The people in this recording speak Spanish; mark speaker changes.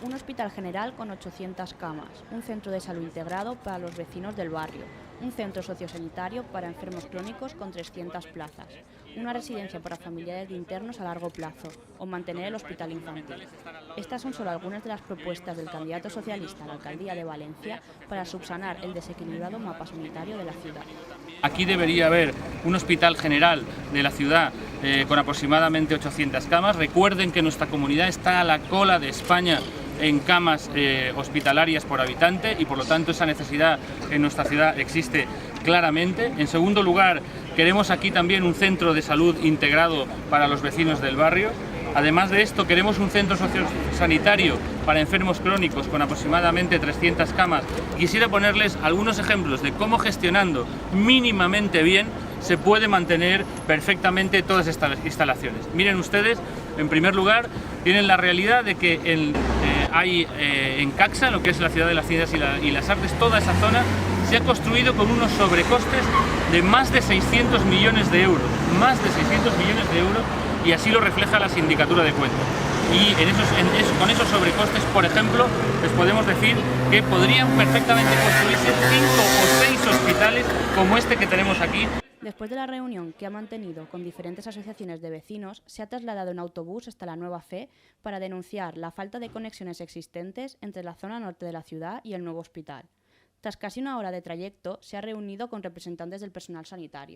Speaker 1: Un hospital general con 800 camas, un centro de salud integrado para los vecinos del barrio, un centro sociosanitario para enfermos crónicos con 300 plazas, una residencia para familiares de internos a largo plazo o mantener el hospital infantil. Estas son solo algunas de las propuestas del candidato socialista a la alcaldía de Valencia para subsanar el desequilibrado mapa sanitario de la ciudad.
Speaker 2: Aquí debería haber un hospital general de la ciudad con aproximadamente 800 camas. Recuerden que nuestra comunidad está a la cola de España en camas hospitalarias por habitante y por lo tanto esa necesidad en nuestra ciudad existe claramente. En segundo lugar, queremos aquí también un centro de salud integrado para los vecinos del barrio. Además de esto, queremos un centro sociosanitario para enfermos crónicos con aproximadamente 300 camas. Quisiera ponerles algunos ejemplos de cómo gestionando mínimamente bien se puede mantener perfectamente todas estas instalaciones. Miren ustedes, en primer lugar, tienen la realidad de que hay en Caxa, lo que es la ciudad de las ciencias y las artes, toda esa zona se ha construido con unos sobrecostes de más de 600 millones de euros. Más de 600 millones de euros, y así lo refleja la sindicatura de cuentas. Y con esos sobrecostes, por ejemplo, les podemos decir que podrían perfectamente construirse 5 o 6 hospitales como este que tenemos aquí.
Speaker 1: Después de la reunión que ha mantenido con diferentes asociaciones de vecinos, se ha trasladado en autobús hasta la Nueva Fe para denunciar la falta de conexiones existentes entre la zona norte de la ciudad y el nuevo hospital. Tras casi una hora de trayecto, se ha reunido con representantes del personal sanitario.